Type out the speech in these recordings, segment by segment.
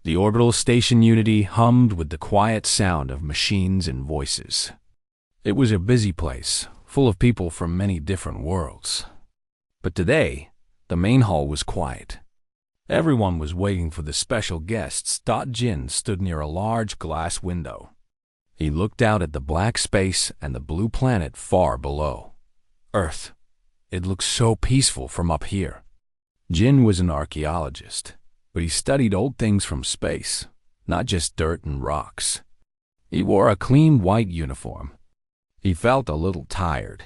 The orbital station Unity hummed with the quiet sound of machines and voices. It was a busy place, full of people from many different worlds. But today, the main hall was quiet. Everyone was waiting for the special guests. Jin stood near a large glass window. He looked out at the black space and the blue planet far below. Earth. It looked so peaceful from up here. Jin was an archaeologist, but he studied old things from space, not just dirt and rocks. He wore a clean white uniform. He felt a little tired.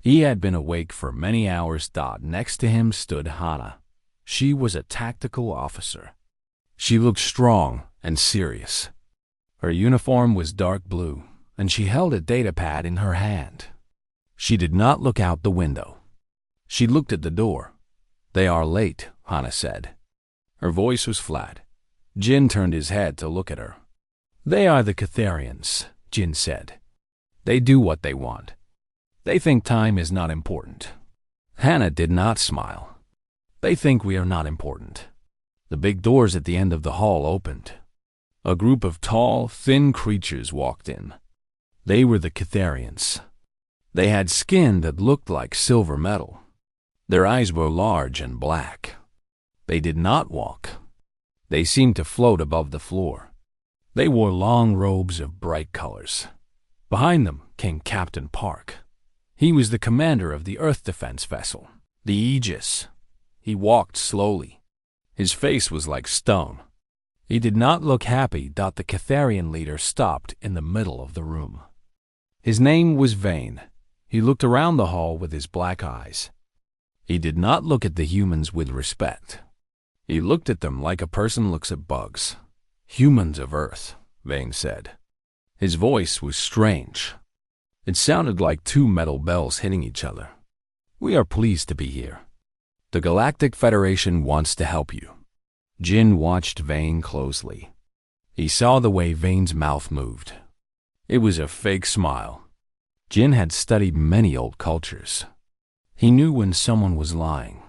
He had been awake for many hours. Next to him stood Hana. She was a tactical officer. She looked strong and serious. Her uniform was dark blue, and she held a datapad in her hand. She did not look out the window. She looked at the door. "They are late," Hana said. Her voice was flat. Jin turned his head to look at her. "They are the Catharians," Jin said. "They do what they want. They think time is not important." Hana did not smile. "They think we are not important." The big doors at the end of the hall opened. A group of tall, thin creatures walked in. They were the Catharians. They had skin that looked like silver metal. Their eyes were large and black. They did not walk. They seemed to float above the floor. They wore long robes of bright colors. Behind them came Captain Park. He was the commander of the Earth defense vessel, the Aegis. He walked slowly. His face was like stone. He did not look happy. The Catharian leader stopped in the middle of the room. His name was Vane. He looked around the hall with his black eyes. He did not look at the humans with respect. He looked at them like a person looks at bugs. "Humans of Earth," Vane said. His voice was strange. It sounded like two metal bells hitting each other. "We are pleased to be here. The Galactic Federation wants to help you." Jin watched Vane closely. He saw the way Vane's mouth moved. It was a fake smile. Jin had studied many old cultures. He knew when someone was lying.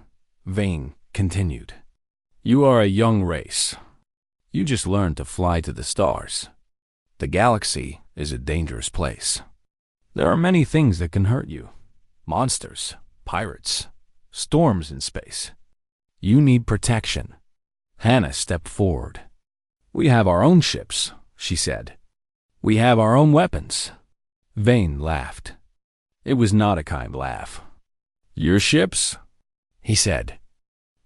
Vane continued. "You are a young race. You just learned to fly to the stars. The galaxy is a dangerous place. There are many things that can hurt you. Monsters, pirates, storms in space. You need protection." Hana stepped forward. "We have our own ships," she said. "We have our own weapons." Vane laughed. It was not a kind laugh. "Your ships?" he said.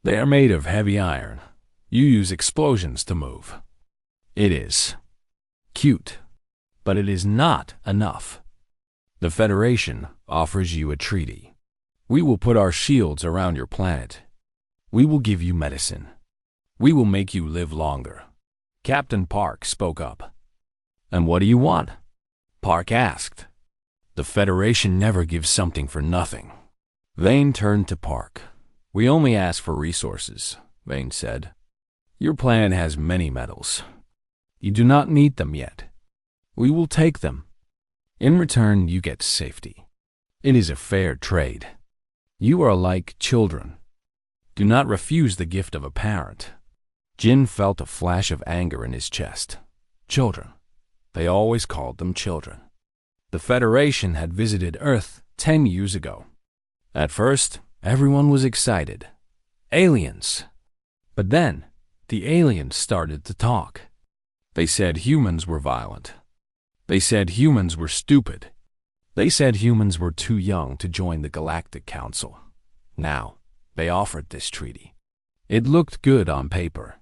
"They are made of heavy iron. You use explosions to move." "It is cute, but it is not enough. The Federation offers you a treaty. We will put our shields around your planet. We will give you medicine. We will make you live longer." Captain Park spoke up. "And what do you want?" Park asked. "The Federation never gives something for nothing." Vane turned to Park. "We only ask for resources," Vane said. "Your planet has many metals. You do not need them yet. We will take them. In return, you get safety. It is a fair trade. You are like children. Do not refuse the gift of a parent." Jin felt a flash of anger in his chest. Children. They always called them children. The Federation had visited Earth 10 years ago. At first, everyone was excited. Aliens. But then, the aliens started to talk. They said humans were violent. They said humans were stupid. They said humans were too young to join the Galactic Council. Now, they offered this treaty. It looked good on paper.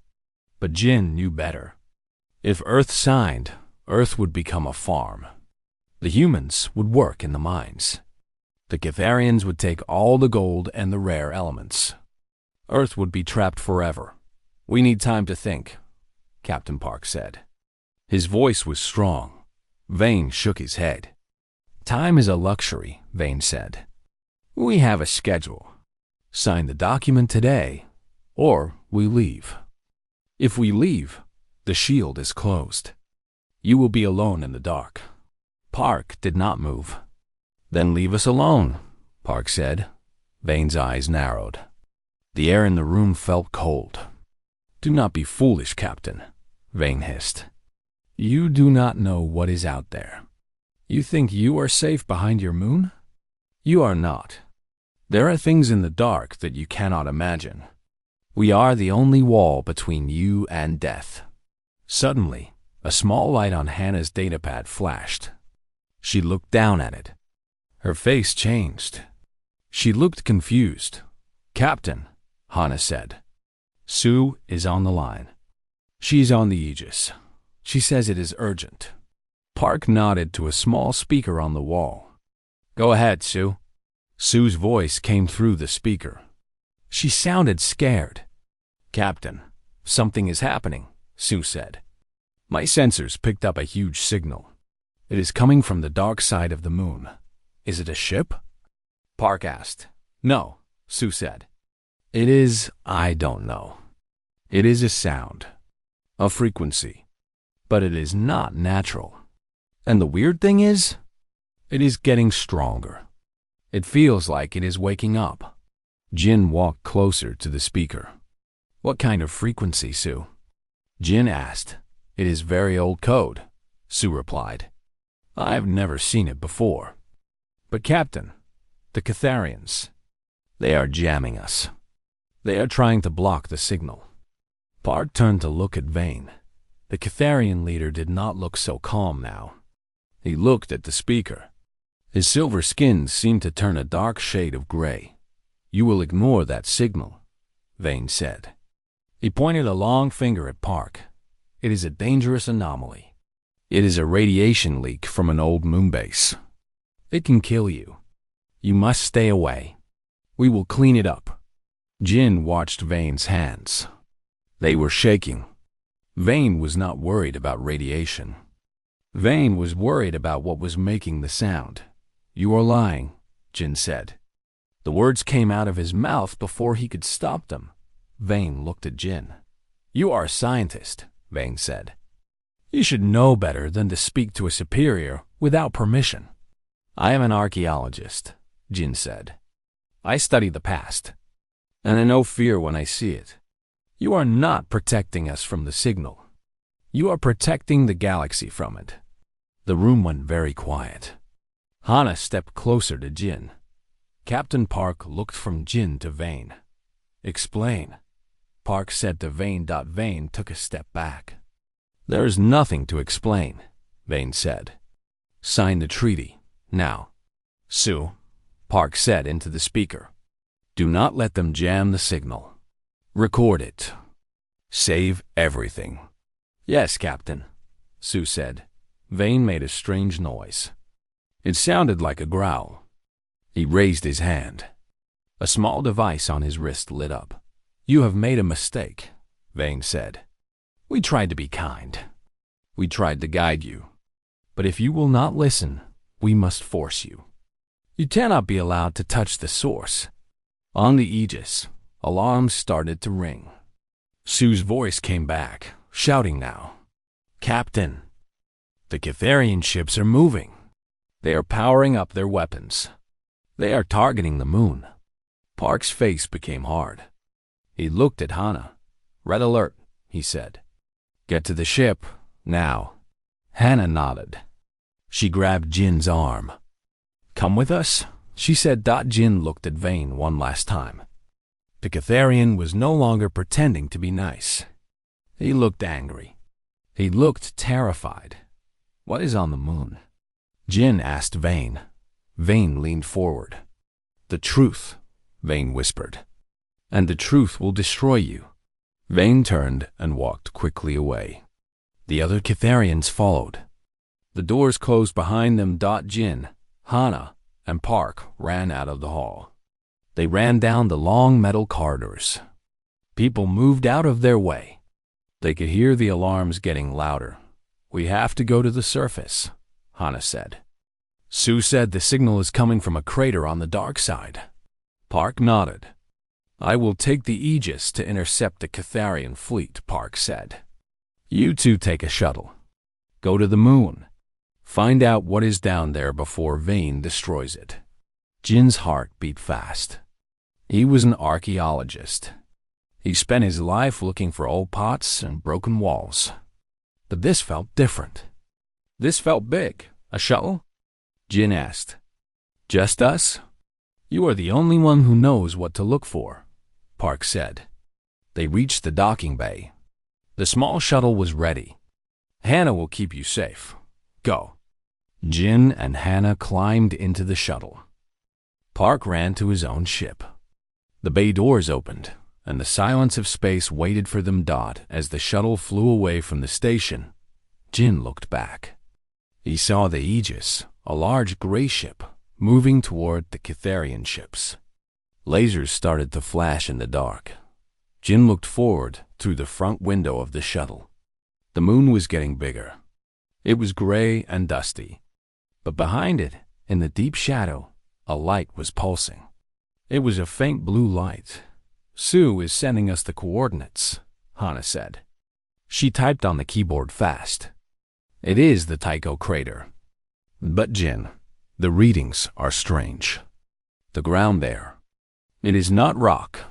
But Jin knew better. If Earth signed, Earth would become a farm. The humans would work in the mines. The Catharians would take all the gold and the rare elements. Earth would be trapped forever. "We need time to think," Captain Park said. His voice was strong. Vane shook his head. "Time is a luxury," Vane said. "We have a schedule. Sign the document today, or we leave. If we leave, the shield is closed. You will be alone in the dark." Park did not move. "Then leave us alone," Park said. Vane's eyes narrowed. The air in the room felt cold. "Do not be foolish, Captain," Vane hissed. You do not know what is out there. You think you are safe behind your moon? You are not. There are things in the dark that you cannot imagine. We are the only wall between you and death. Suddenly, a small light on Hannah's datapad flashed. She looked down at it. Her face changed. She looked confused. Captain, Hannah said. Sue is on the line. She's on the Aegis. She says it is urgent. Park nodded to a small speaker on the wall. Go ahead, Sue. Sue's voice came through the speaker. She sounded scared. Captain, something is happening, Sue said. My sensors picked up a huge signal. It is coming from the dark side of the moon. Is it a ship? Park asked. No, Sue said. It is, I don't know. It is a sound, a frequency, but it is not natural. And the weird thing is, it is getting stronger. It feels like it is waking up. Jin walked closer to the speaker. What kind of frequency, Sue? Jin asked. It is very old code, Sue replied. I've never seen it before. But Captain, the Catharians, they are jamming us. They are trying to block the signal. Park turned to look at Vane. The Catharian leader did not look so calm now. He looked at the speaker. His silver skin seemed to turn a dark shade of gray. You will ignore that signal, Vane said. He pointed a long finger at Park. It is a dangerous anomaly. It is a radiation leak from an old moonbase. It can kill you. You must stay away. We will clean it up. Jin watched Vane's hands. They were shaking. Vane was not worried about radiation. Vane was worried about what was making the sound. You are lying, Jin said. The words came out of his mouth before he could stop them. Vane looked at Jin. You are a scientist, Vane said. You should know better than to speak to a superior without permission. I am an archaeologist, Jin said. I study the past, and I know fear when I see it. You are not protecting us from the signal. You are protecting the galaxy from it. The room went very quiet. Hannah stepped closer to Jin. Captain Park looked from Jin to Vane. Explain, Park said to Vane. Vane took a step back. There is nothing to explain, Vane said. Sign the treaty, now. Sue, Park said into the speaker. Do not let them jam the signal. Record it. Save everything. Yes, Captain, Sue said. Vane made a strange noise. It sounded like a growl. He raised his hand. A small device on his wrist lit up. You have made a mistake, Vane said. We tried to be kind. We tried to guide you. But if you will not listen, we must force you. You cannot be allowed to touch the source. On the Aegis, alarms started to ring. Sue's voice came back, shouting now. Captain, the Catharian ships are moving. They are powering up their weapons. They are targeting the moon. Park's face became hard. He looked at Hannah. Red alert, he said. Get to the ship, now. Hannah nodded. She grabbed Jin's arm. Come with us, she said. Jin looked at Vane one last time. The Catharian was no longer pretending to be nice. He looked angry. He looked terrified. What is on the moon? Jin asked Vane. Vane leaned forward. The truth, Vane whispered. And the truth will destroy you. Vane turned and walked quickly away. The other Catharians followed. The doors closed behind them. Jin, Hannah, and Park ran out of the hall. They ran down the long metal corridors. People moved out of their way. They could hear the alarms getting louder. We have to go to the surface, Hannah said. Sue said the signal is coming from a crater on the dark side. Park nodded. I will take the Aegis to intercept the Catharian fleet, Park said. You two take a shuttle. Go to the moon. Find out what is down there before Vane destroys it. Jin's heart beat fast. He was an archaeologist. He spent his life looking for old pots and broken walls. But this felt different. This felt big. A shuttle? Jin asked. Just us? You are the only one who knows what to look for, Park said. They reached the docking bay. The small shuttle was ready. Hannah will keep you safe. Go. Jin and Hannah climbed into the shuttle. Park ran to his own ship. The bay doors opened, and the silence of space waited for them. As the shuttle flew away from the station, Jin looked back. He saw the Aegis, a large gray ship, moving toward the Catharian ships. Lasers started to flash in the dark. Jin looked forward through the front window of the shuttle. The moon was getting bigger. It was gray and dusty. But behind it, in the deep shadow, a light was pulsing. It was a faint blue light. Sue is sending us the coordinates, Hannah said. She typed on the keyboard fast. It is the Tycho crater. But Jin, the readings are strange. The ground there. It is not rock.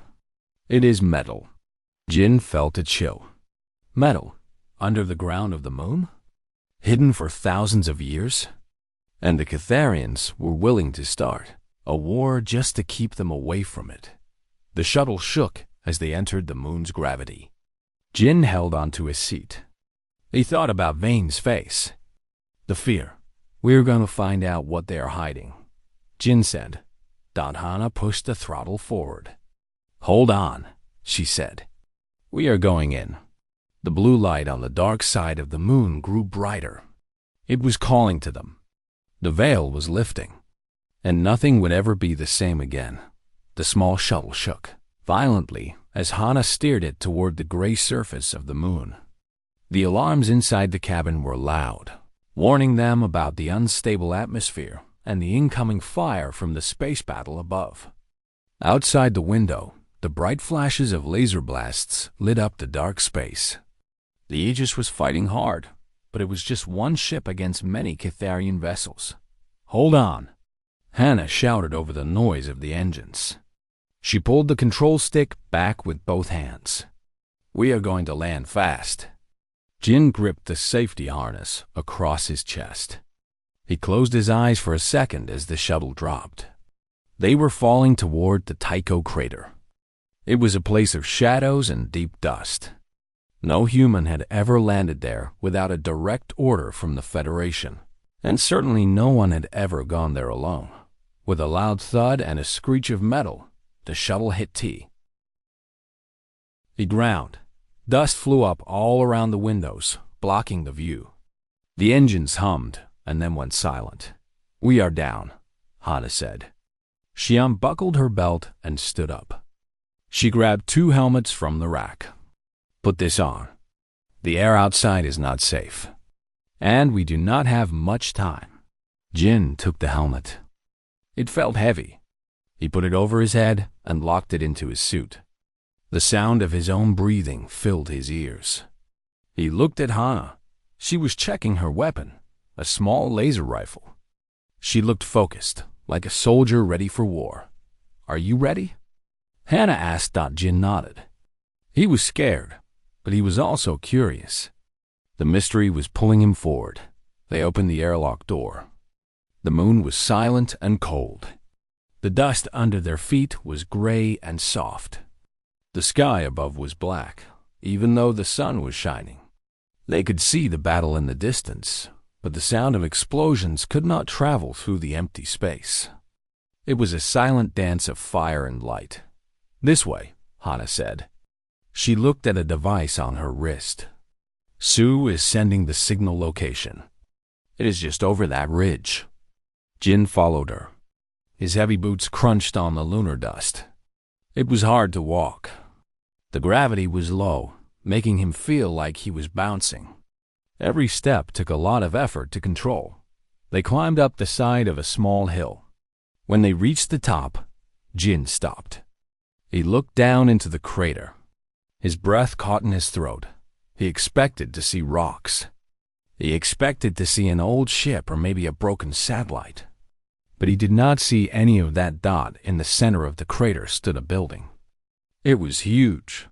It is metal. Jin felt a chill. Metal, under the ground of the moon? Hidden for thousands of years? And the Catharians were willing to start a war just to keep them away from it. The shuttle shook as they entered the moon's gravity. Jin held onto his seat. He thought about Vane's face. The fear. We're going to find out what they are hiding, Jin said. Hannah pushed the throttle forward. Hold on, she said. We are going in. The blue light on the dark side of the moon grew brighter. It was calling to them. The veil was lifting, and nothing would ever be the same again. The small shuttle shook violently as Hannah steered it toward the gray surface of the moon. The alarms inside the cabin were loud, warning them about the unstable atmosphere and the incoming fire from the space battle above. Outside the window, the bright flashes of laser blasts lit up the dark space. The Aegis was fighting hard, but it was just one ship against many Catharian vessels. Hold on, Hannah shouted over the noise of the engines. She pulled the control stick back with both hands. We are going to land fast. Jin gripped the safety harness across his chest. He closed his eyes for a second as the shuttle dropped. They were falling toward the Tycho crater. It was a place of shadows and deep dust. No human had ever landed there without a direct order from the Federation, and certainly no one had ever gone there alone. With a loud thud and a screech of metal, the shuttle hit T. It ground. Dust flew up all around the windows, blocking the view. The engines hummed and then went silent. We are down, Hannah said. She unbuckled her belt and stood up. She grabbed 2 helmets from the rack. Put this on. The air outside is not safe. And we do not have much time. Jin took the helmet. It felt heavy. He put it over his head and locked it into his suit. The sound of his own breathing filled his ears. He looked at Hannah. She was checking her weapon, a small laser rifle. She looked focused, like a soldier ready for war. Are you ready? Hannah asked. Jin nodded. He was scared, but he was also curious. The mystery was pulling him forward. They opened the airlock door. The moon was silent and cold. The dust under their feet was gray and soft. The sky above was black, even though the sun was shining. They could see the battle in the distance, but the sound of explosions could not travel through the empty space. It was a silent dance of fire and light. This way, Hannah said. She looked at a device on her wrist. Sue is sending the signal location. It is just over that ridge. Jin followed her. His heavy boots crunched on the lunar dust. It was hard to walk. The gravity was low, making him feel like he was bouncing. Every step took a lot of effort to control. They climbed up the side of a small hill. When they reached the top, Jin stopped. He looked down into the crater. His breath caught in his throat. He expected to see rocks. He expected to see an old ship or maybe a broken satellite. But he did not see any of that. In the center of the crater stood a building. It was huge.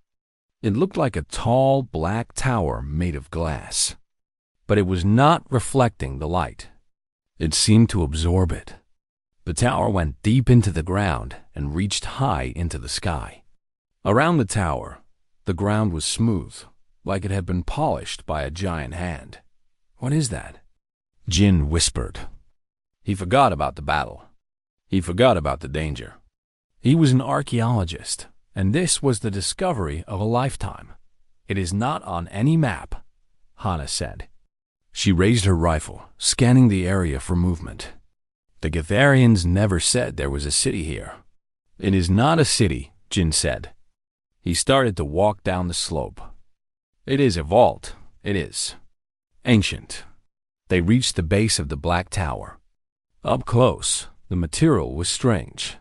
It looked like a tall, black tower made of glass. but it was not reflecting the light. It seemed to absorb it. The tower went deep into the ground and reached high into the sky. Around the tower, the ground was smooth, like it had been polished by a giant hand. "What is that?" Jin whispered. He forgot about the battle. He forgot about the danger. He was an archaeologist, and this was the discovery of a lifetime. "It is not on any map," Hana said. She raised her rifle, scanning the area for movement. "The Gatharians never said there was a city here." "It is not a city," Jin said. He started to walk down the slope. "It is a vault. It is ancient." They reached the base of the black tower. Up close, the material was strange.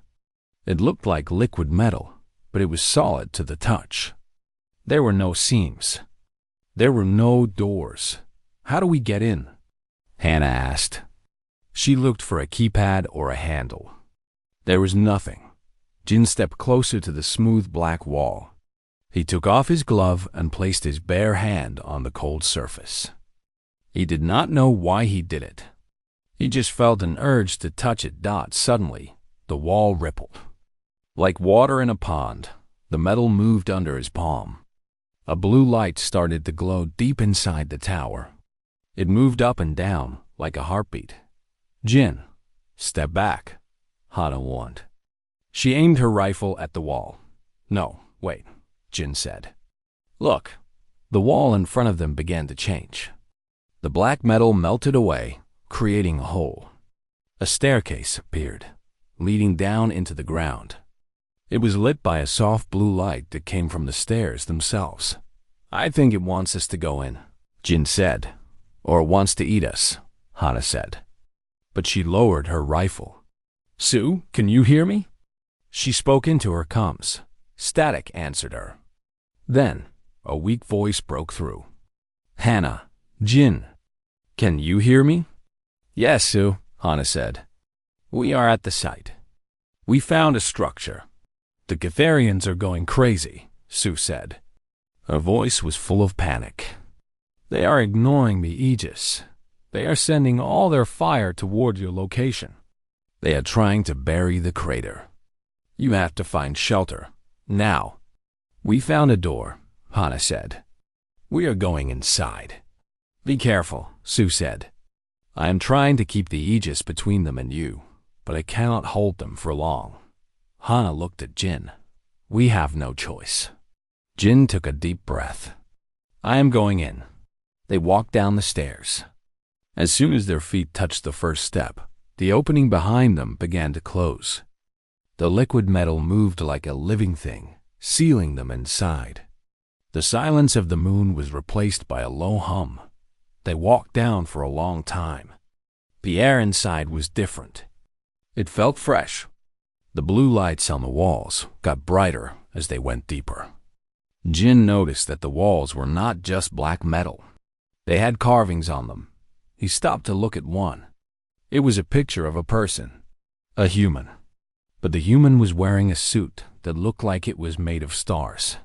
It looked like liquid metal, but it was solid to the touch. There were no seams. There were no doors. "How do we get in?" Hannah asked. She looked for a keypad or a handle. There was nothing. Jin stepped closer to the smooth black wall. He took off his glove and placed his bare hand on the cold surface. He did not know why he did it. He just felt an urge to touch it. Suddenly, the wall rippled. Like water in a pond, the metal moved under his palm. A blue light started to glow deep inside the tower. It moved up and down like a heartbeat. "Jin, step back," Hana warned. She aimed her rifle at the wall. "No, wait," Jin said. "Look." The wall in front of them began to change. The black metal melted away, creating a hole. A staircase appeared, leading down into the ground. It was lit by a soft blue light that came from the stairs themselves. "I think it wants us to go in," Jin said. "Or wants to eat us," Hana said. But she lowered her rifle. "Sue, can you hear me?" She spoke into her comms. Static answered her. Then, a weak voice broke through. "Hannah, Jin, can you hear me?" "Yes, Sue," Hana said. "We are at the site. We found a structure." "The Gatharians are going crazy," Sue said. Her voice was full of panic. "They are ignoring the Aegis. They are sending all their fire toward your location. They are trying to bury the crater. You have to find shelter, now." "We found a door," Hana said. "We are going inside." "Be careful," Sue said. "I am trying to keep the Aegis between them and you, but I cannot hold them for long." Hana looked at Jin. "We have no choice." Jin took a deep breath. "I am going in." They walked down the stairs. As soon as their feet touched the first step, the opening behind them began to close. The liquid metal moved like a living thing, sealing them inside. The silence of the moon was replaced by a low hum. They walked down for a long time. The air inside was different. It felt fresh. The blue lights on the walls got brighter as they went deeper. Jin noticed that the walls were not just black metal. They had carvings on them. He stopped to look at one. It was a picture of a person, a human. But the human was wearing a suit that looked like it was made of stars.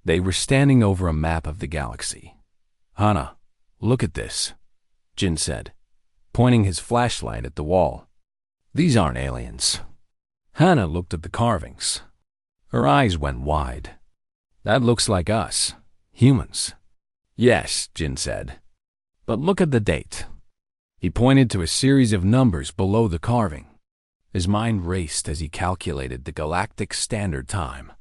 They were standing over a map of the galaxy. "Hana, look at this," Jin said, pointing his flashlight at the wall. "These aren't aliens." Hana looked at the carvings. Her eyes went wide. "That looks like us, humans." "Yes," Jin said. "But look at the date." He pointed to a series of numbers below the carving. His mind raced as he calculated the Galactic Standard Time.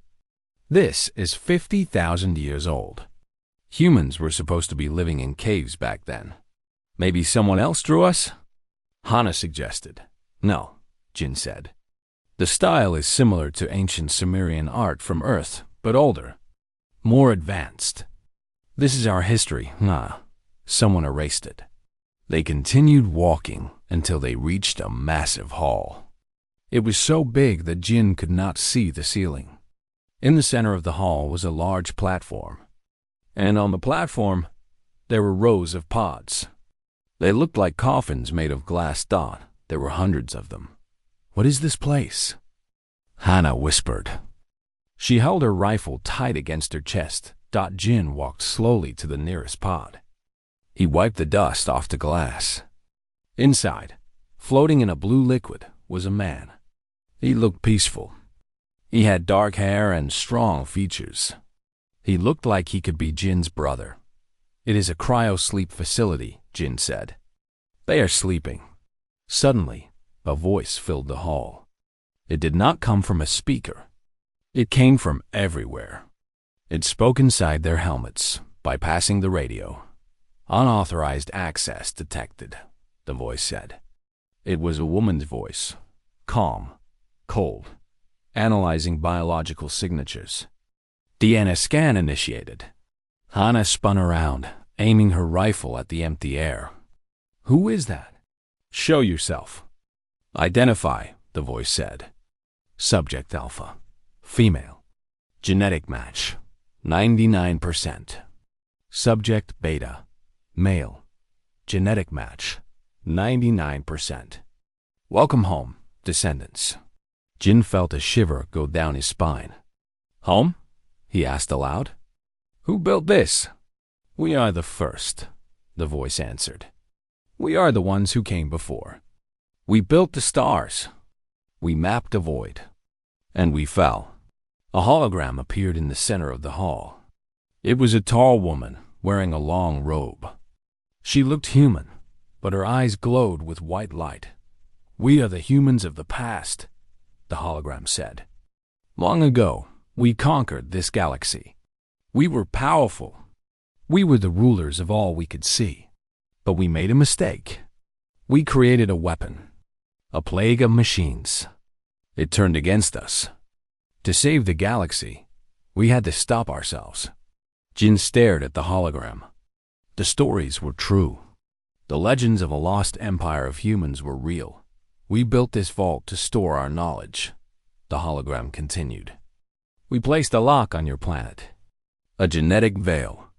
This is 50,000 years old. Humans were supposed to be living in caves back then. Maybe someone else drew us? Hana suggested. "No," Jin said. "The style is similar to ancient Sumerian art from Earth, but older, more advanced. This is our history." Nah, someone erased it. They continued walking until they reached a massive hall. It was so big that Jin could not see the ceiling. In the center of the hall was a large platform. And on the platform, there were rows of pods. They looked like coffins made of glass. There were hundreds of them. "What is this place?" Hana whispered. She held her rifle tight against her chest. Jin walked slowly to the nearest pod. He wiped the dust off the glass. Inside, floating in a blue liquid, was a man. He looked peaceful. He had dark hair and strong features. He looked like he could be Jin's brother. "It is a cryo-sleep facility," Jin said. "They are sleeping." Suddenly, a voice filled the hall. It did not come from a speaker. It came from everywhere. It spoke inside their helmets, bypassing the radio. "Unauthorized access detected," the voice said. It was a woman's voice, calm, cold, analyzing biological signatures. "DNA scan initiated." Hana spun around, aiming her rifle at the empty air. "Who is that?" "Show yourself." "Identify," the voice said. "Subject Alpha. Female. Genetic match. 99%. Subject Beta. Male. Genetic match. 99%. Welcome home, descendants." Jin felt a shiver go down his spine. "Home?" he asked aloud. "Who built this?" "We are the first," the voice answered. "We are the ones who came before. We built the stars. We mapped the void. And we fell." A hologram appeared in the center of the hall. It was a tall woman wearing a long robe. She looked human, but her eyes glowed with white light. "We are the humans of the past," the hologram said. "Long ago, we conquered this galaxy. We were powerful. We were the rulers of all we could see. But we made a mistake. We created a weapon, a plague of machines. It turned against us. To save the galaxy, we had to stop ourselves." Jin stared at the hologram. The stories were true. The legends of a lost empire of humans were real. "We built this vault to store our knowledge," the hologram continued. "We placed a lock on your planet, a genetic veil.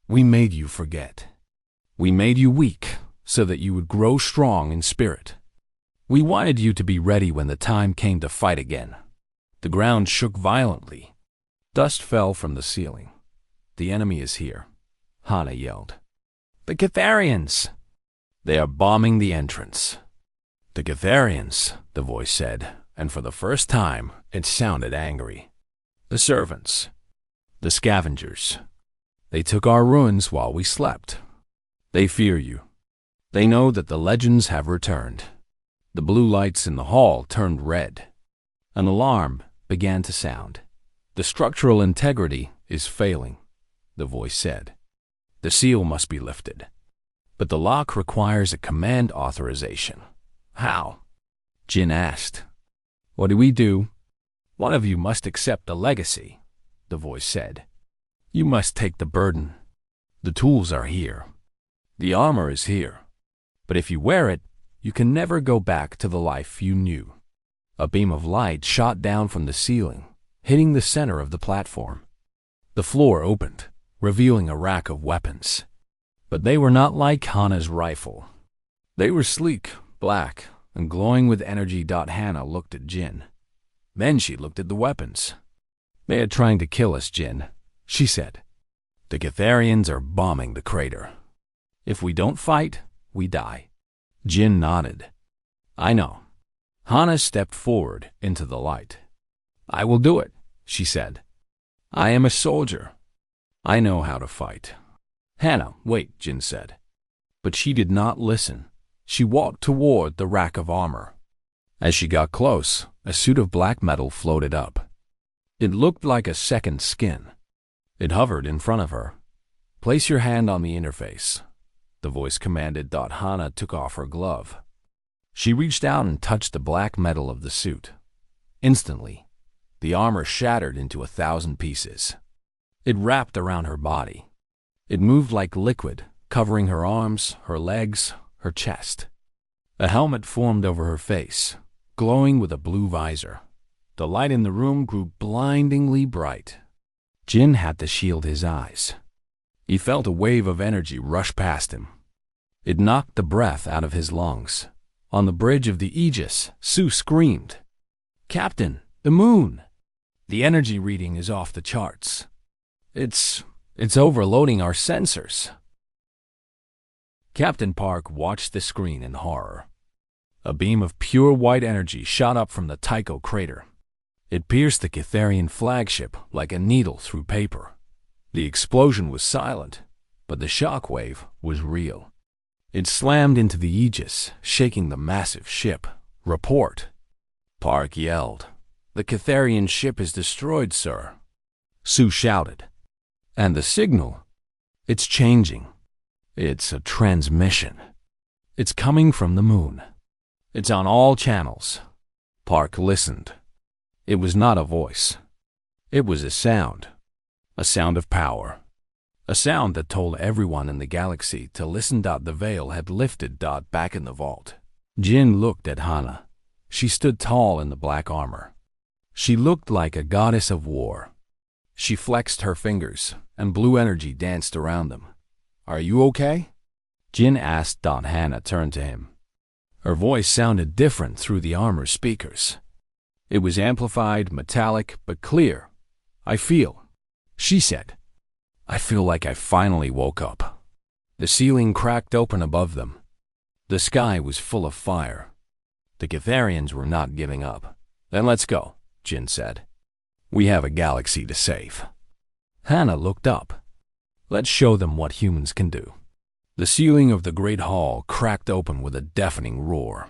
We made you forget. We made you weak so that you would grow strong in spirit. We wanted you to be ready when the time came to fight again." The ground shook violently. Dust fell from the ceiling. "The enemy is here," Hana yelled. "The Catharians!" "They are bombing the entrance." "The Catharians," the voice said, and for the first time it sounded angry. "The servants. The scavengers. They took our ruins while we slept. They fear you. They know that the legends have returned." The blue lights in the hall turned red. An alarm began to sound. "The structural integrity is failing," the voice said. "The seal must be lifted. But the lock requires a command authorization." "How?" Jin asked. "What do we do?" "One of you must accept the legacy," the voice said. "You must take the burden. The tools are here. The armor is here. But if you wear it, you can never go back to the life you knew." A beam of light shot down from the ceiling, hitting the center of the platform. The floor opened, revealing a rack of weapons. But they were not like Hana's rifle. They were sleek, black, and glowing with energy. Hana looked at Jin. Then she looked at the weapons. "They are trying to kill us, Jin," she said. "The Catharians are bombing the crater. If we don't fight, we die." Jin nodded. "I know." Hana stepped forward into the light. "I will do it," she said. "I am a soldier. I know how to fight." "Hana, wait," Jin said. But she did not listen. She walked toward the rack of armor. As she got close, a suit of black metal floated up. It looked like a second skin. It hovered in front of her. "Place your hand on the interface," the voice commanded. Hana took off her glove. She reached out and touched the black metal of the suit. Instantly, the armor shattered into 1,000 pieces. It wrapped around her body. It moved like liquid, covering her arms, her legs, her chest. A helmet formed over her face, glowing with a blue visor. The light in the room grew blindingly bright. Jin had to shield his eyes. He felt a wave of energy rush past him. It knocked the breath out of his lungs. On the bridge of the Aegis, Sue screamed, "Captain, the moon! The energy reading is off the charts. It's overloading our sensors." Captain Park watched the screen in horror. A beam of pure white energy shot up from the Tycho crater. It pierced the Catharian flagship like a needle through paper. The explosion was silent, but the shockwave was real. It slammed into the Aegis, shaking the massive ship. "Report!" Park yelled. "The Catharian ship is destroyed, sir." Sue shouted. "And the signal? It's changing. It's a transmission. It's coming from the moon. It's on all channels." Park listened. It was not a voice. It was a sound of power. A sound that told everyone in the galaxy to listen. The veil had lifted. Back in the vault. Jin looked at Hana. She stood tall in the black armor. She looked like a goddess of war. She flexed her fingers, and blue energy danced around them. "Are you okay?" Jin asked. Hana turned to him. Her voice sounded different through the armor speakers. It was amplified, metallic, but clear. "I feel," she said. "I feel like I finally woke up." The ceiling cracked open above them. The sky was full of fire. The Catharians were not giving up. "Then let's go," Jin said. "We have a galaxy to save." Hana looked up. "Let's show them what humans can do." The ceiling of the great hall cracked open with a deafening roar.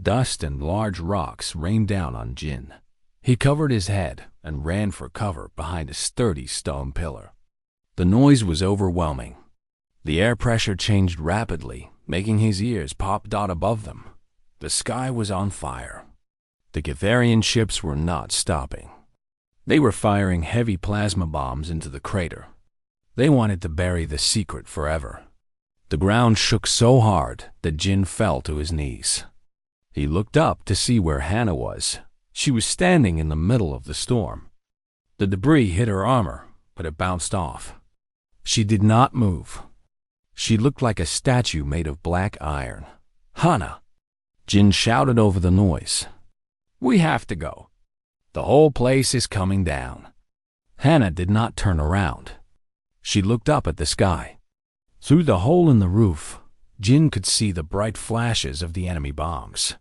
Dust and large rocks rained down on Jin. He covered his head and ran for cover behind a sturdy stone pillar. The noise was overwhelming. The air pressure changed rapidly, making his ears pop. Above them, the sky was on fire. The Catharian ships were not stopping. They were firing heavy plasma bombs into the crater. They wanted to bury the secret forever. The ground shook so hard that Jin fell to his knees. He looked up to see where Hana was. She was standing in the middle of the storm. The debris hit her armor, but it bounced off. She did not move. She looked like a statue made of black iron. "Hana!" Jin shouted over the noise. "We have to go. The whole place is coming down." Hana did not turn around. She looked up at the sky. Through the hole in the roof, Jin could see the bright flashes of the enemy bombs.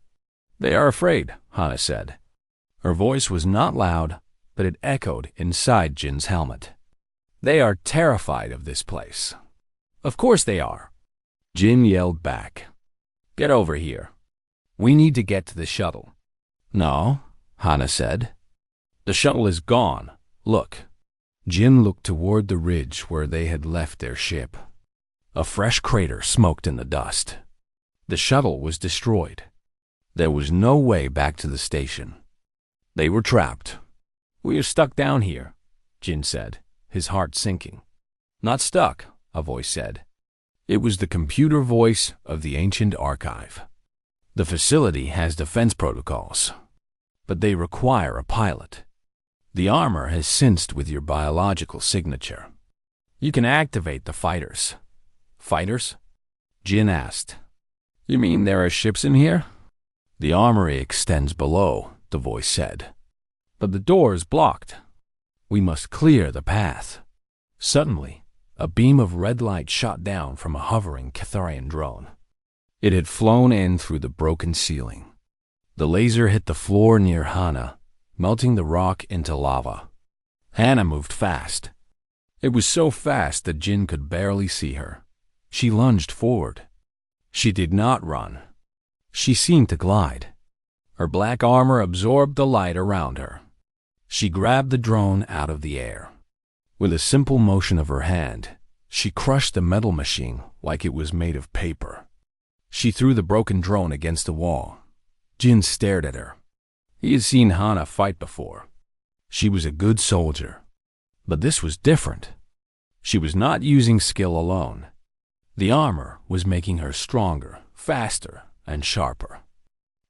"They are afraid," Hana said. Her voice was not loud, but it echoed inside Jin's helmet. "They are terrified of this place." "Of course they are." Jin yelled back. "Get over here. We need to get to the shuttle." "No," Hana said. "The shuttle is gone. Look." Jin looked toward the ridge where they had left their ship. A fresh crater smoked in the dust. The shuttle was destroyed. There was no way back to the station. They were trapped. "We are stuck down here," Jin said, his heart sinking. "Not stuck," a voice said. It was the computer voice of the ancient archive. "The facility has defense protocols, but they require a pilot. The armor has synced with your biological signature. You can activate the fighters." "Fighters?" Jin asked. "You mean there are ships in here?" "The armory extends below," the voice said. "But the door is blocked. We must clear the path." Suddenly, a beam of red light shot down from a hovering Catharian drone. It had flown in through the broken ceiling. The laser hit the floor near Hana, melting the rock into lava. Hana moved fast. It was so fast that Jin could barely see her. She lunged forward. She did not run. She seemed to glide. Her black armor absorbed the light around her. She grabbed the drone out of the air. With a simple motion of her hand, she crushed the metal machine like it was made of paper. She threw the broken drone against the wall. Jin stared at her. He had seen Hana fight before. She was a good soldier. But this was different. She was not using skill alone. The armor was making her stronger, faster, and sharper.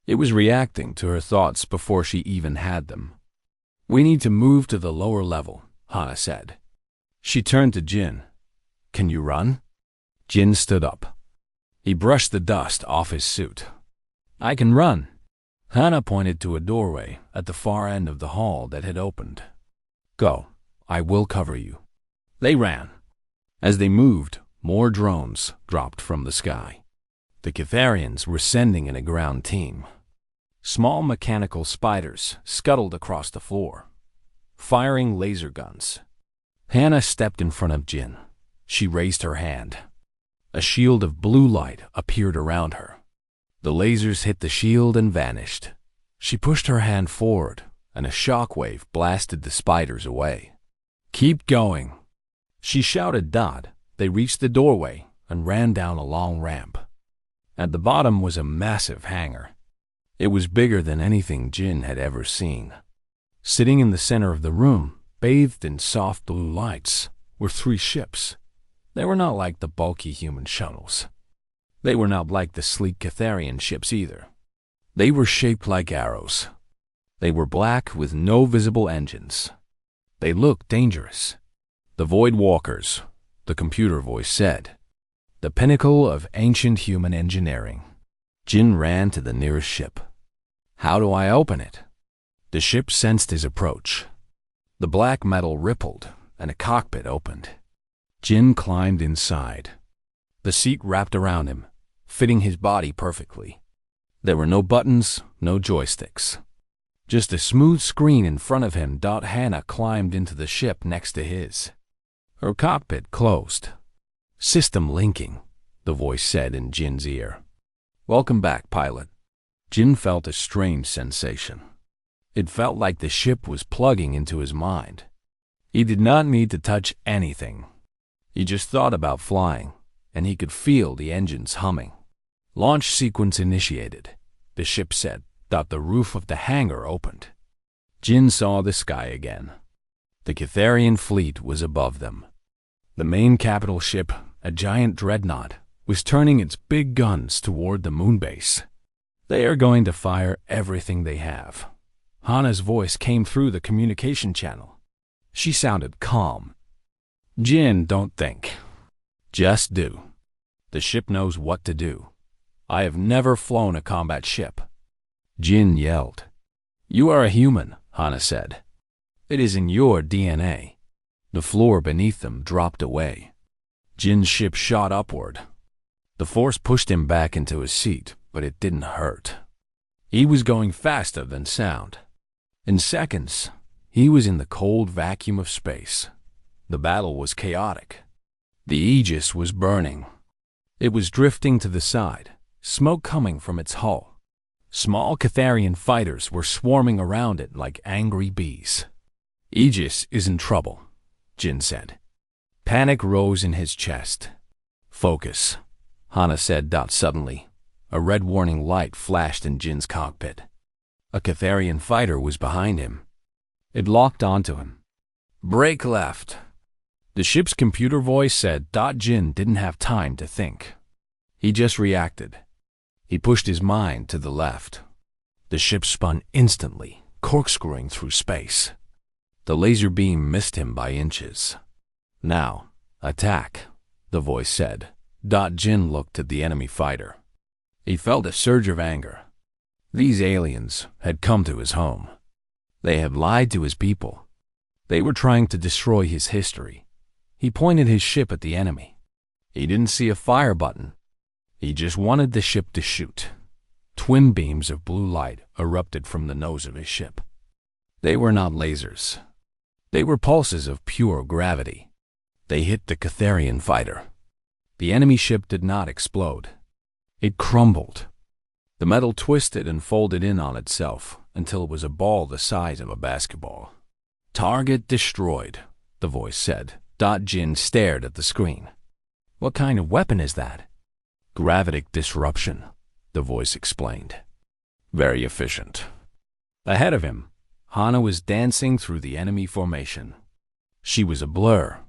It was reacting to her thoughts before she even had them. "We need to move to the lower level," Hana said. She turned to Jin. "Can you run?" Jin stood up. He brushed the dust off his suit. "I can run." Hana pointed to a doorway at the far end of the hall that had opened. "Go. I will cover you." They ran. As they moved, More drones dropped from the sky. The Catharians were sending in a ground team. Small mechanical spiders scuttled across the floor, firing laser guns. Hannah stepped in front of Jin. She raised her hand. A shield of blue light appeared around her. The lasers hit the shield and vanished. She pushed her hand forward, and a shockwave blasted the spiders away. "Keep going," she shouted. They reached the doorway and ran down a long ramp. At the bottom was a massive hangar. It was bigger than anything Jin had ever seen. Sitting in the center of the room, bathed in soft blue lights, were 3 ships. They were not like the bulky human shuttles. They were not like the sleek Catharian ships either. They were shaped like arrows. They were black with no visible engines. They looked dangerous. "The Void Walkers," the computer voice said. "The pinnacle of ancient human engineering." Jin ran to the nearest ship. "How do I open it?" The ship sensed his approach. The black metal rippled, and a cockpit opened. Jin climbed inside. The seat wrapped around him, fitting his body perfectly. There were no buttons, no joysticks. Just a smooth screen in front of him. Hannah climbed into the ship next to his. Her cockpit closed. "System linking," the voice said in Jin's ear. "Welcome back, pilot." Jin felt a strange sensation. It felt like the ship was plugging into his mind. He did not need to touch anything. He just thought about flying, and he could feel the engines humming. "Launch sequence initiated," the ship said. The roof of the hangar opened. Jin saw the sky again. The Catharian fleet was above them. The main capital ship, a giant dreadnought, was turning its big guns toward the moon base. "They are going to fire everything they have." Hannah's voice came through the communication channel. She sounded calm. "Jin, don't think. Just do. The ship knows what to do. I have never flown a combat ship." Jin yelled. "You are a human," Hannah said. "It is in your DNA." The floor beneath them dropped away. Jin's ship shot upward. The force pushed him back into his seat, but it didn't hurt. He was going faster than sound. In seconds, he was in the cold vacuum of space. The battle was chaotic. The Aegis was burning. It was drifting to the side, smoke coming from its hull. Small Catharian fighters were swarming around it like angry bees. "Aegis is in trouble," Jin said. Panic rose in his chest. "Focus," Hannah said. Suddenly, a red warning light flashed in Jin's cockpit. A Catharian fighter was behind him. It locked onto him. "Brake left," the ship's computer voice said. Jin didn't have time to think. He just reacted. He pushed his mind to the left. The ship spun instantly, corkscrewing through space. The laser beam missed him by inches. "Now, attack," the voice said. Jin looked at the enemy fighter. He felt a surge of anger. These aliens had come to his home. They had lied to his people. They were trying to destroy his history. He pointed his ship at the enemy. He didn't see a fire button. He just wanted the ship to shoot. Twin beams of blue light erupted from the nose of his ship. They were not lasers. They were pulses of pure gravity. They hit the Catharian fighter. The enemy ship did not explode. It crumbled. The metal twisted and folded in on itself until it was a ball the size of a basketball. "Target destroyed," the voice said. Jin stared at the screen. "What kind of weapon is that?" "Gravitic disruption," the voice explained. "Very efficient." Ahead of him, Hannah was dancing through the enemy formation. She was a blur.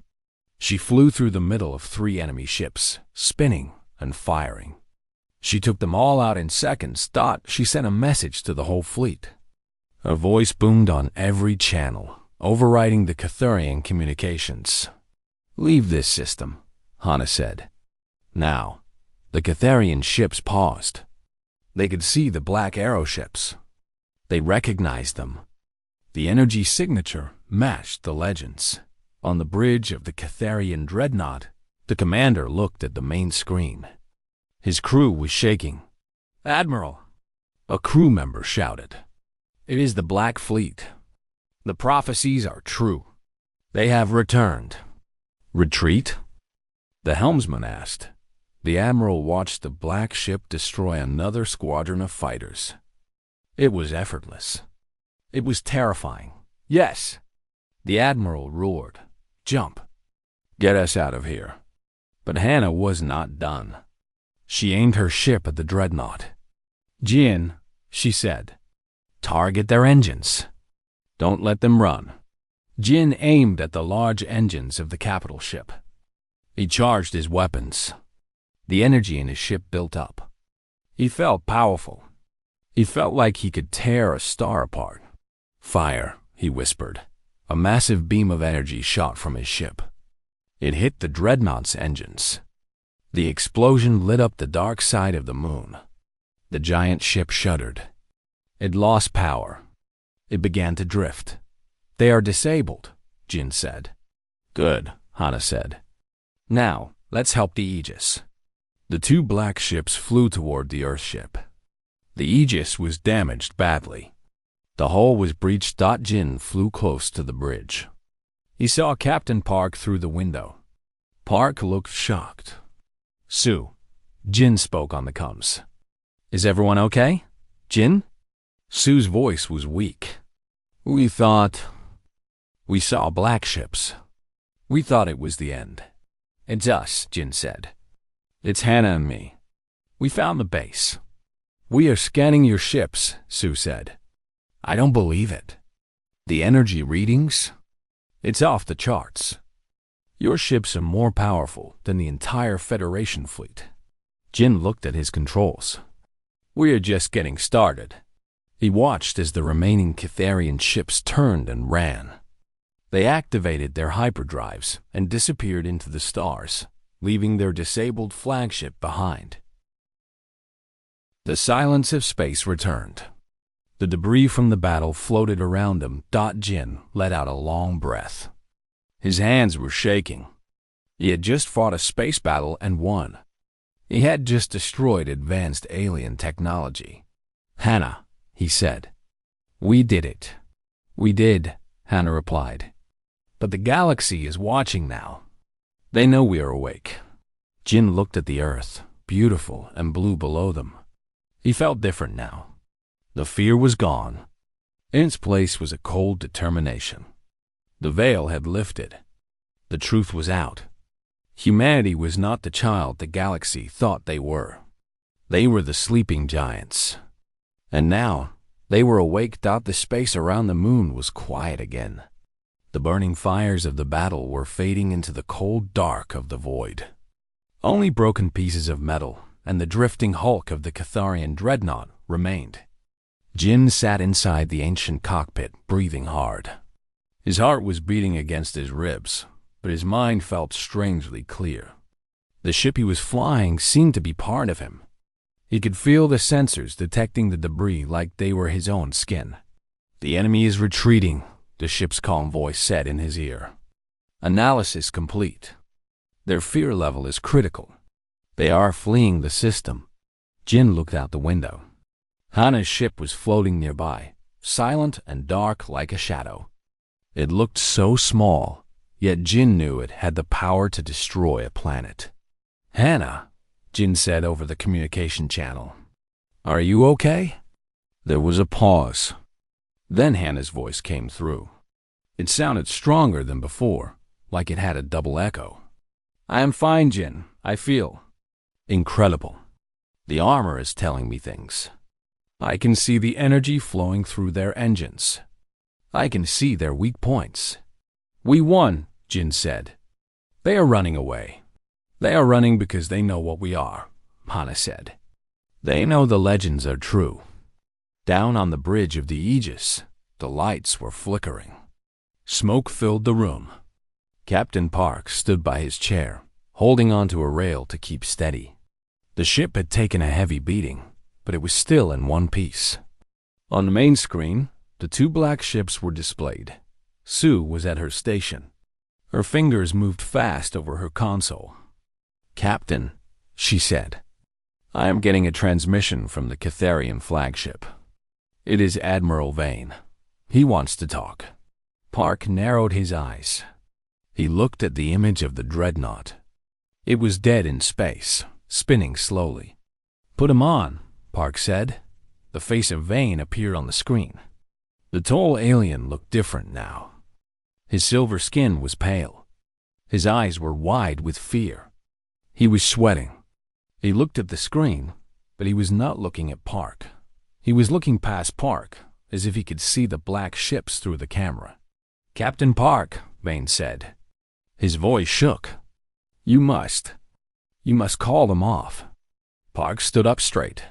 She flew through the middle of 3 enemy ships, spinning and firing. She took them all out in seconds. She sent a message to the whole fleet. Her voice boomed on every channel, overriding the Catharian communications. "Leave this system," Hannah said. Now, the Catharian ships paused. They could see the black arrow ships. They recognized them. The energy signature matched the legends. On the bridge of the Catharian dreadnought, The commander looked at the main screen. His crew was shaking. "Admiral!" A crew member shouted. "It is the Black Fleet. The prophecies are true. They have returned." "Retreat?" the helmsman asked. The admiral watched the black ship destroy another squadron of fighters. It was effortless. It was terrifying. "Yes!" the admiral roared. "Jump! Get us out of here." But Hannah was not done. She aimed her ship at the dreadnought. "Jin," she said, "target their engines. Don't let them run." Jin aimed at the large engines of the capital ship. He charged his weapons. The energy in his ship built up. He felt powerful. He felt like he could tear a star apart. "Fire," he whispered. A massive beam of energy shot from his ship. It hit the dreadnought's engines. The explosion lit up the dark side of the moon. The giant ship shuddered. It lost power. It began to drift. "They are disabled," Jin said. "Good," Hannah said. "Now, let's help the Aegis." The two black ships flew toward the Earthship. The Aegis was damaged badly. The hull was breached. Jin flew close to the bridge. He saw Captain Park through the window. Park looked shocked. "Sue," Jin spoke on the comms. "Is everyone okay? Jin?" Sue's voice was weak. We saw black ships. We thought it was the end." "It's us," Jin said. "It's Hannah and me. We found the base." "We are scanning your ships," Sue said. "I don't believe it. The energy readings? It's off the charts. Your ships are more powerful than the entire Federation fleet." Jin looked at his controls. "We are just getting started." He watched as the remaining Catharian ships turned and ran. They activated their hyperdrives and disappeared into the stars, leaving their disabled flagship behind. The silence of space returned. The debris from the battle floated around him. Jin let out a long breath. His hands were shaking. He had just fought a space battle and won. He had just destroyed advanced alien technology. "Hannah," he said. "We did it." "We did," Hannah replied. "But the galaxy is watching now. They know we are awake." Jin looked at the Earth, beautiful and blue below them. He felt different now. The fear was gone. In its place was a cold determination. The veil had lifted. The truth was out. Humanity was not the child the galaxy thought they were. They were the sleeping giants. And now, they were awake. The space around the moon was quiet again. The burning fires of the battle were fading into the cold dark of the void. Only broken pieces of metal and the drifting hulk of the Catharian dreadnought remained. Jin sat inside the ancient cockpit, breathing hard. His heart was beating against his ribs, but his mind felt strangely clear. The ship he was flying seemed to be part of him. He could feel the sensors detecting the debris like they were his own skin. "The enemy is retreating," the ship's calm voice said in his ear. "Analysis complete. Their fear level is critical. They are fleeing the system." Jin looked out the window. Hannah's ship was floating nearby, silent and dark like a shadow. It looked so small, yet Jin knew it had the power to destroy a planet. "Hannah," Jin said over the communication channel. "Are you okay?" There was a pause. Then Hannah's voice came through. It sounded stronger than before, like it had a double echo. "I am fine, Jin. I feel incredible. The armor is telling me things. I can see the energy flowing through their engines. I can see their weak points." "We won," Jin said. "They are running away. They are running because they know what we are," Hannah said. "They know the legends are true." Down on the bridge of the Aegis, the lights were flickering. Smoke filled the room. Captain Park stood by his chair, holding onto a rail to keep steady. The ship had taken a heavy beating, but it was still in one piece. On the main screen, the two black ships were displayed. Sue was at her station. Her fingers moved fast over her console. "Captain," she said, "I am getting a transmission from the Catharian flagship. It is Admiral Vane. He wants to talk." Park narrowed his eyes. He looked at the image of the dreadnought. It was dead in space, spinning slowly. "Put him on," Park said. The face of Vane appeared on the screen. The tall alien looked different now. His silver skin was pale. His eyes were wide with fear. He was sweating. He looked at the screen, but he was not looking at Park. He was looking past Park, as if he could see the black ships through the camera. "Captain Park," Vane said. His voice shook. You must call them off." Park stood up straight.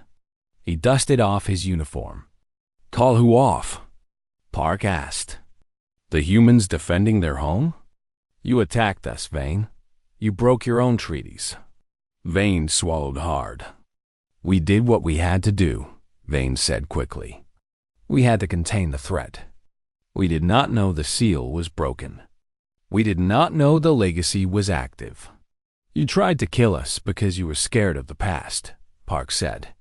He dusted off his uniform. "Call who off?" Park asked. "The humans defending their home? You attacked us, Vane. You broke your own treaties." Vane swallowed hard. "We did what we had to do," Vane said quickly. "We had to contain the threat. We did not know the seal was broken. We did not know the legacy was active. You tried to kill us because you were scared of the past," Park said.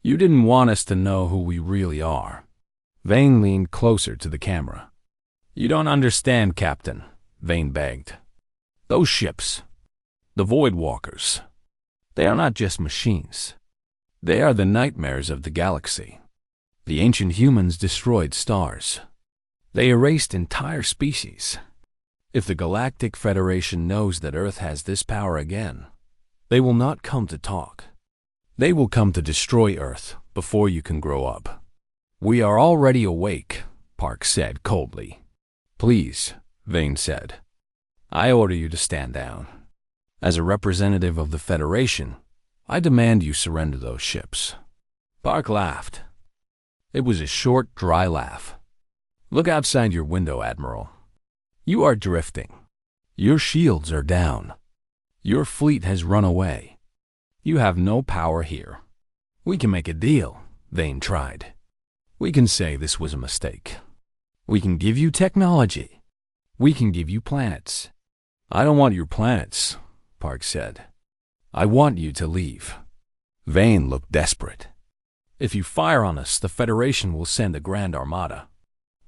"You didn't want us to know who we really are." Vane leaned closer to the camera. "You don't understand, Captain," Vane begged. "Those ships, the Void Walkers, they are not just machines. They are the nightmares of the galaxy. The ancient humans destroyed stars. They erased entire species. If the Galactic Federation knows that Earth has this power again, they will not come to talk. They will come to destroy Earth before you can grow up." "We are already awake," Park said coldly. "Please," Vane said. "I order you to stand down. As a representative of the Federation, I demand you surrender those ships." Park laughed. It was a short, dry laugh. "Look outside your window, Admiral. You are drifting. Your shields are down. Your fleet has run away. You have no power here. We can make a deal," Vane tried. "We can say this was a mistake. We can give you technology. We can give you planets." "I don't want your planets," Park said. "I want you to leave." Vane looked desperate. "If you fire on us, the Federation will send a Grand Armada.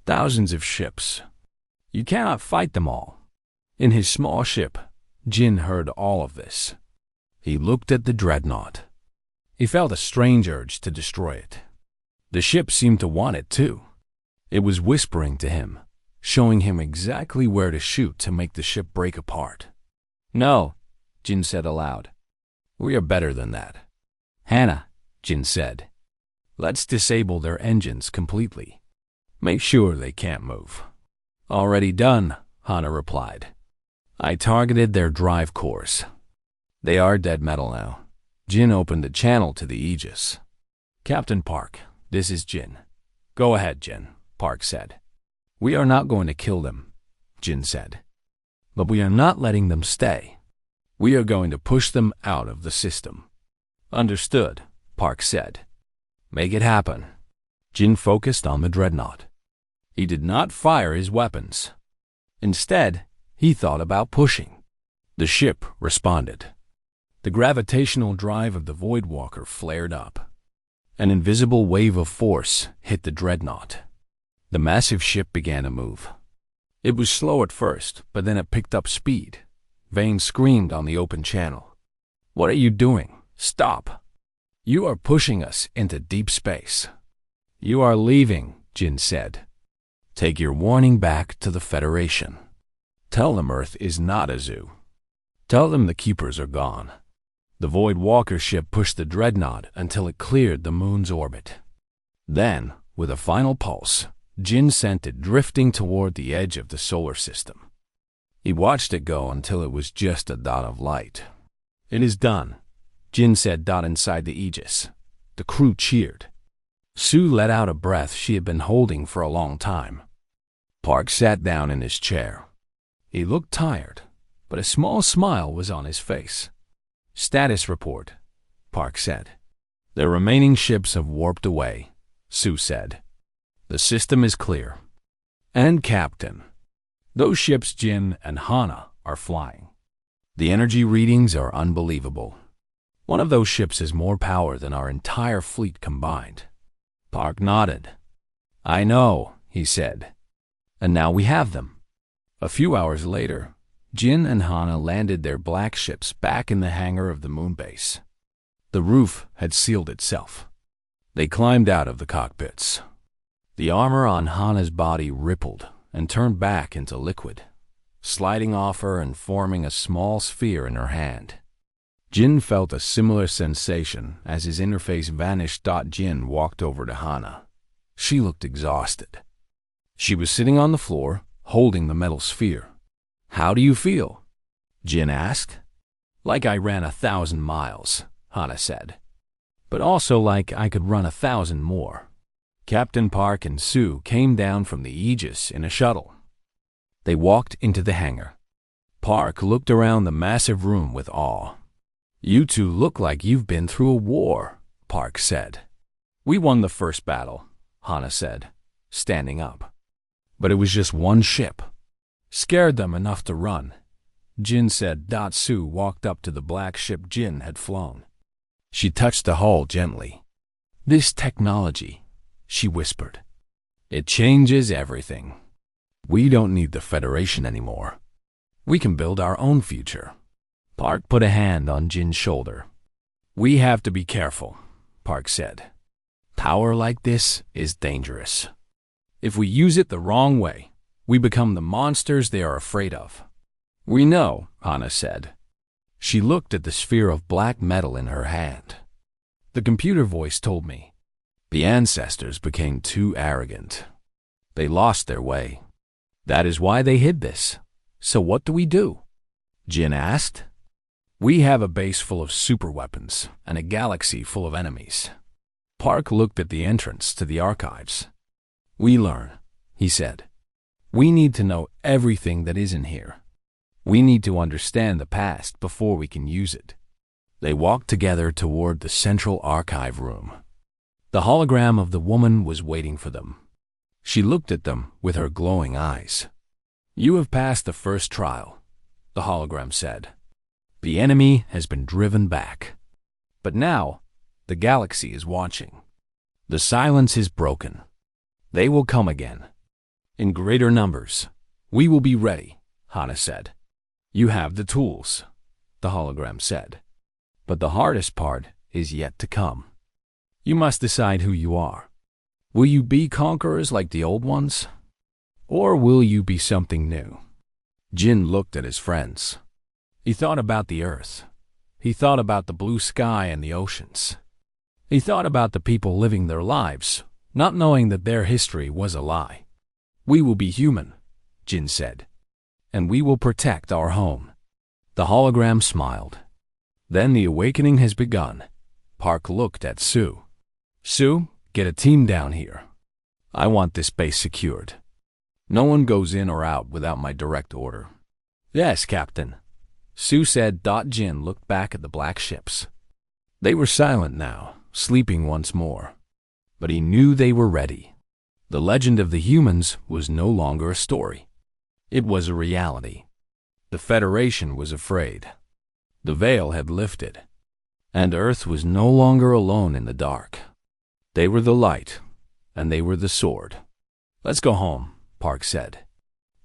Thousands of ships. You cannot fight them all." In his small ship, Jin heard all of this. He looked at the dreadnought. He felt a strange urge to destroy it. The ship seemed to want it too. It was whispering to him, showing him exactly where to shoot to make the ship break apart. "No," Jin said aloud. "We are better than that." "Hannah," Jin said, "let's disable their engines completely. Make sure they can't move." "Already done," Hannah replied. "I targeted their drive cores. They are dead metal now." Jin opened the channel to the Aegis. "Captain Park, this is Jin." "Go ahead, Jin," Park said. "We are not going to kill them," Jin said. "But we are not letting them stay. We are going to push them out of the system." "Understood," Park said. "Make it happen." Jin focused on the dreadnought. He did not fire his weapons. Instead, he thought about pushing. The ship responded. The gravitational drive of the Void Walker flared up. An invisible wave of force hit the dreadnought. The massive ship began to move. It was slow at first, but then it picked up speed. Vane screamed on the open channel. "What are you doing? Stop! You are pushing us into deep space." "You are leaving," Jin said. "Take your warning back to the Federation. Tell them Earth is not a zoo. Tell them the Keepers are gone." The Void Walker ship pushed the dreadnought until it cleared the moon's orbit. Then, with a final pulse, Jin sent it drifting toward the edge of the solar system. He watched it go until it was just a dot of light. "It is done," Jin said dot inside the Aegis. The crew cheered. Sue let out a breath she had been holding for a long time. Park sat down in his chair. He looked tired, but a small smile was on his face. "Status report," Park said. "The remaining ships have warped away," Sue said. "The system is clear." "And Captain, those ships Jin and Hana are flying. The energy readings are unbelievable. One of those ships has more power than our entire fleet combined. Park nodded. I know, he said. And now we have them. A few hours later, Jin and Hana landed their black ships back in the hangar of the moon base. The roof had sealed itself. They climbed out of the cockpits. The armor on Hana's body rippled and turned back into liquid, sliding off her and forming a small sphere in her hand. Jin felt a similar sensation as his interface vanished. Jin walked over to Hana. She looked exhausted. She was sitting on the floor, holding the metal sphere. How do you feel? Jin asked. Like I ran 1,000 miles, Hana said. But also like I could run 1,000 more. Captain Park and Sue came down from the Aegis in a shuttle. They walked into the hangar. Park looked around the massive room with awe. You two look like you've been through a war, Park said. We won the first battle, Hana said, standing up. But it was just one ship. Scared them enough to run, Jin said. Sue walked up to the black ship Jin had flown. She touched the hull gently. This technology, she whispered. It changes everything. We don't need the Federation anymore. We can build our own future. Park put a hand on Jin's shoulder. We have to be careful, Park said. Power like this is dangerous. If we use it the wrong way, we become the monsters they are afraid of. We know, Hana said. She looked at the sphere of black metal in her hand. The computer voice told me. The ancestors became too arrogant. They lost their way. That is why they hid this. So what do we do? Jin asked. We have a base full of superweapons and a galaxy full of enemies. Park looked at the entrance to the archives. We learn, he said. We need to know everything that is in here. We need to understand the past before we can use it. They walked together toward the central archive room. The hologram of the woman was waiting for them. She looked at them with her glowing eyes. You have passed the first trial, the hologram said. The enemy has been driven back. But now, the galaxy is watching. The silence is broken. They will come again. In greater numbers. We will be ready, Hana said. You have the tools, the hologram said. But the hardest part is yet to come. You must decide who you are. Will you be conquerors like the old ones? Or will you be something new? Jin looked at his friends. He thought about the earth. He thought about the blue sky and the oceans. He thought about the people living their lives, not knowing that their history was a lie. We will be human, Jin said. And we will protect our home. The hologram smiled. Then the awakening has begun. Park looked at Sue. Sue, get a team down here. I want this base secured. No one goes in or out without my direct order. Yes, Captain, Sue said. Jin looked back at the black ships. They were silent now, sleeping once more. But he knew they were ready. The legend of the humans was no longer a story. It was a reality. The Federation was afraid. The veil had lifted, and Earth was no longer alone in the dark. They were the light, and they were the sword. Let's go home, Park said.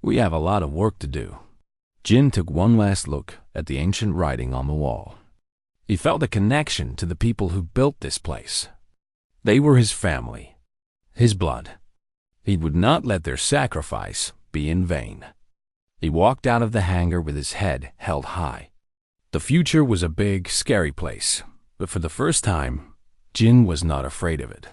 We have a lot of work to do. Jin took one last look at the ancient writing on the wall. He felt a connection to the people who built this place. They were his family, his blood. He would not let their sacrifice be in vain. He walked out of the hangar with his head held high. The future was a big, scary place, but for the first time, Jin was not afraid of it.